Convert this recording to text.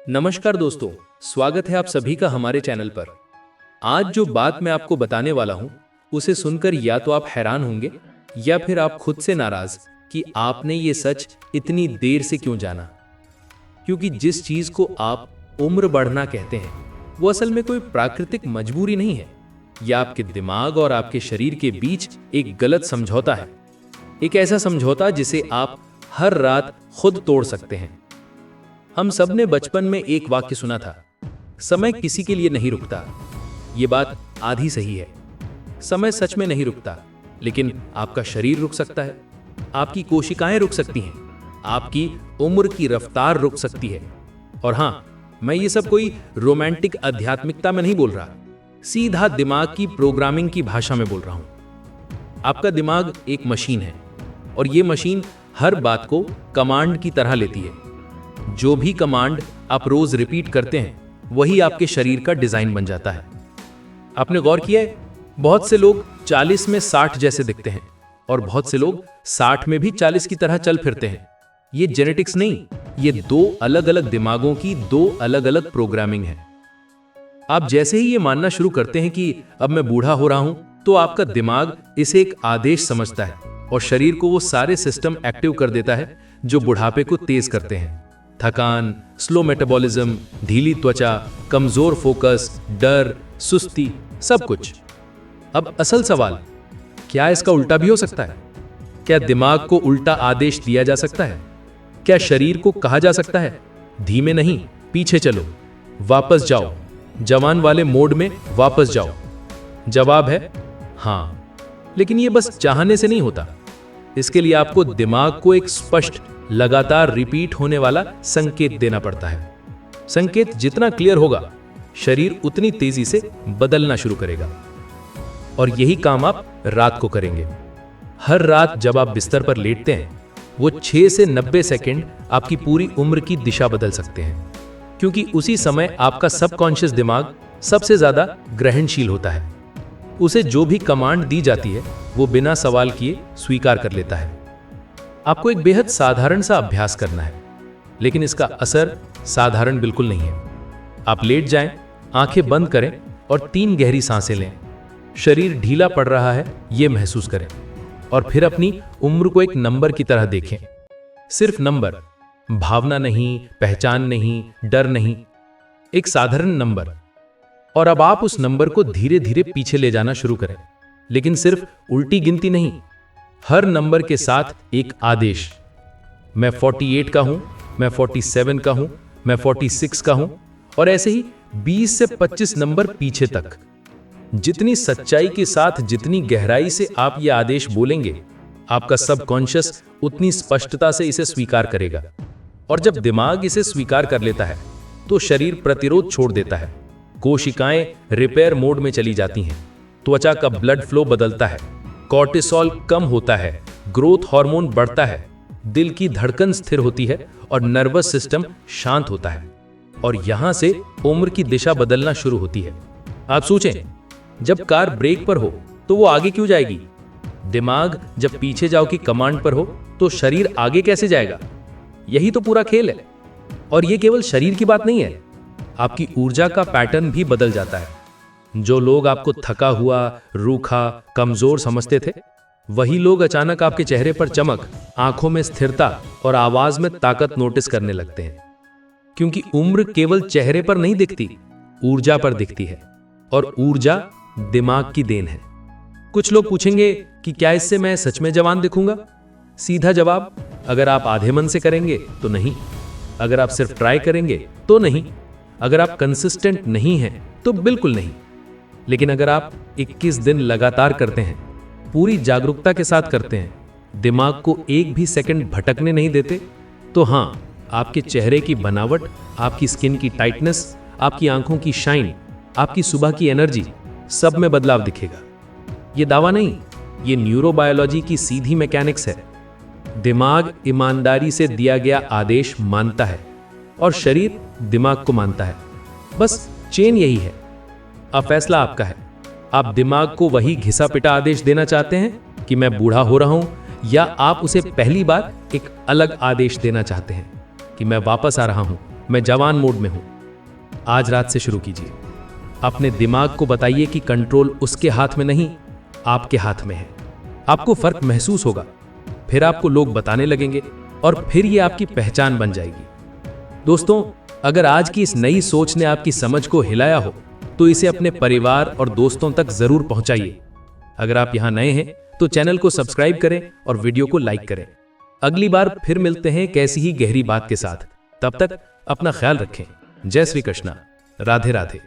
नमस्कार दोस्तों, स्वागत है आप सभी का हमारे चैनल पर। आज जो बात मैं आपको बताने वाला हूं, उसे सुनकर या तो आप हैरान होंगे या फिर आप खुद से नाराज कि आपने ये सच इतनी देर से क्यों जाना। क्योंकि जिस चीज को आप उम्र बढ़ना कहते हैं, वो असल में कोई प्राकृतिक मजबूरी नहीं है। यह आपके दिमाग और आपके शरीर के बीच एक गलत समझौता है। एक ऐसा समझौता जिसे आप हर रात खुद तोड़ सकते हैं। हम सब ने बचपन में एक वाक्य सुना था, समय किसी के लिए नहीं रुकता। ये बात आधी सही है। समय सच में नहीं रुकता, लेकिन आपका शरीर रुक सकता है, आपकी कोशिकाएं रुक सकती हैं, आपकी उम्र की रफ्तार रुक सकती है। और हाँ, मैं ये सब कोई रोमांटिक आध्यात्मिकता में नहीं बोल रहा, सीधा दिमाग की प्रोग्रामिंग की भाषा में बोल रहा हूं। आपका दिमाग एक मशीन है और ये मशीन हर बात को कमांड की तरह लेती है। जो भी कमांड आप रोज रिपीट करते हैं, वही आपके शरीर का डिजाइन बन जाता है। आपने गौर किया है, बहुत से लोग 40 में 60 जैसे दिखते हैं और बहुत से लोग 60 में भी 40 की तरह चल फिरते हैं। ये जेनेटिक्स नहीं, ये दो अलग अलग दिमागों की दो अलग अलग प्रोग्रामिंग है। आप जैसे ही ये मानना शुरू करते हैं कि अब मैं बूढ़ा हो रहा हूं, तो आपका दिमाग इसे एक आदेश समझता है और शरीर को वो सारे सिस्टम एक्टिव कर देता है जो बुढ़ापे को तेज करते हैं। थकान, स्लो मेटाबॉलिज्म, ढीली त्वचा, कमजोर फोकस, डर, सुस्ती, सब कुछ। अब असल सवाल, क्या इसका उल्टा भी हो सकता है? क्या दिमाग को उल्टा आदेश दिया जा सकता है? क्या शरीर को कहा जा सकता है, धीमे नहीं, पीछे चलो, वापस जाओ, जवान वाले मोड में वापस जाओ? जवाब है हाँ, लेकिन यह बस चाहने से नहीं होता। इसके लिए आपको दिमाग को एक स्पष्ट, लगातार रिपीट होने वाला संकेत देना पड़ता है। संकेत जितना क्लियर होगा, शरीर उतनी तेजी से बदलना शुरू करेगा। और यही काम आप रात को करेंगे। हर रात जब आप बिस्तर पर लेटते हैं, वो 6 से 90 सेकंड आपकी पूरी उम्र की दिशा बदल सकते हैं। क्योंकि उसी समय आपका सबकॉन्शियस दिमाग सबसे ज्यादा ग्रहणशील होता है। उसे जो भी कमांड दी जाती है, वो बिना सवाल किए स्वीकार कर लेता है। आपको एक बेहद साधारण सा अभ्यास करना है, लेकिन इसका असर साधारण बिल्कुल नहीं है। आप लेट जाएं, आंखें बंद करें और 3 गहरी सांसें लें। शरीर ढीला पड़ रहा है, यह महसूस करें और फिर अपनी उम्र को एक नंबर की तरह देखें। सिर्फ नंबर, भावना नहीं, पहचान नहीं, डर नहीं, एक साधारण नंबर। और अब आप उस नंबर को धीरे धीरे पीछे ले जाना शुरू करें, लेकिन सिर्फ उल्टी गिनती नहीं, हर नंबर के साथ एक आदेश। मैं 48 का हूं, मैं 47 का हूं, मैं 46 का हूं, और ऐसे ही 20 से 25 नंबर पीछे तक। जितनी सच्चाई के साथ, जितनी गहराई से आप ये आदेश बोलेंगे, आपका सबकॉन्शियस उतनी स्पष्टता से इसे स्वीकार करेगा। और जब दिमाग इसे स्वीकार कर लेता है, तो शरीर प्रतिरोध छोड़ देता है, कोशिकाएं रिपेयर मोड में चली जाती हैं, त्वचा का ब्लड फ्लो बदलता है, कॉर्टिसोल कम होता है, ग्रोथ हार्मोन बढ़ता है, दिल की धड़कन स्थिर होती है और नर्वस सिस्टम शांत होता है। और यहां से उम्र की दिशा बदलना शुरू होती है। आप सोचें, जब कार ब्रेक पर हो तो वो आगे क्यों जाएगी? दिमाग जब पीछे जाओ की कमांड पर हो, तो शरीर आगे कैसे जाएगा? यही तो पूरा खेल है। और ये केवल शरीर की बात नहीं है, आपकी ऊर्जा का पैटर्न भी बदल जाता है। जो लोग आपको थका हुआ, रूखा, कमजोर समझते थे, वही लोग अचानक आपके चेहरे पर चमक, आंखों में स्थिरता और आवाज में ताकत नोटिस करने लगते हैं। क्योंकि उम्र केवल चेहरे पर नहीं दिखती, ऊर्जा पर दिखती है, और ऊर्जा दिमाग की देन है। कुछ लोग पूछेंगे कि क्या इससे मैं सच में जवान दिखूंगा? सीधा जवाब, अगर आप आधे मन से करेंगे तो नहीं, अगर आप सिर्फ ट्राई करेंगे तो नहीं, अगर आप कंसिस्टेंट नहीं हैं तो बिल्कुल नहीं। लेकिन अगर आप 21 दिन लगातार करते हैं, पूरी जागरूकता के साथ करते हैं, दिमाग को एक भी सेकंड भटकने नहीं देते, तो हाँ, आपके चेहरे की बनावट, आपकी स्किन की टाइटनेस, आपकी आंखों की शाइन, आपकी सुबह की एनर्जी, सब में बदलाव दिखेगा। ये दावा नहीं, ये न्यूरोबायोलॉजी की सीधी मैकेनिक्स है। दिमाग ईमानदारी से दिया गया आदेश मानता है और शरीर दिमाग को मानता है। बस चेन यही है। अब फैसला आपका है। आप दिमाग को वही घिसा पिटा आदेश देना चाहते हैं कि मैं बूढ़ा हो रहा हूं, या आप उसे पहली बार एक अलग आदेश देना चाहते हैं कि मैं वापस आ रहा हूं, मैं जवान मोड में हूं। आज रात से शुरू कीजिए। अपने दिमाग को बताइए कि कंट्रोल उसके हाथ में नहीं, आपके हाथ में है। आपको फर्क महसूस होगा, फिर आपको लोग बताने लगेंगे और फिर ये आपकी पहचान बन जाएगी। दोस्तों, अगर आज की इस नई सोच ने आपकी समझ को हिलाया हो तो इसे अपने परिवार और दोस्तों तक जरूर पहुंचाइए। अगर आप यहां नए हैं तो चैनल को सब्सक्राइब करें और वीडियो को लाइक करें। अगली बार फिर मिलते हैं कैसी ही गहरी बात के साथ। तब तक अपना ख्याल रखें। जय श्री कृष्णा। राधे राधे।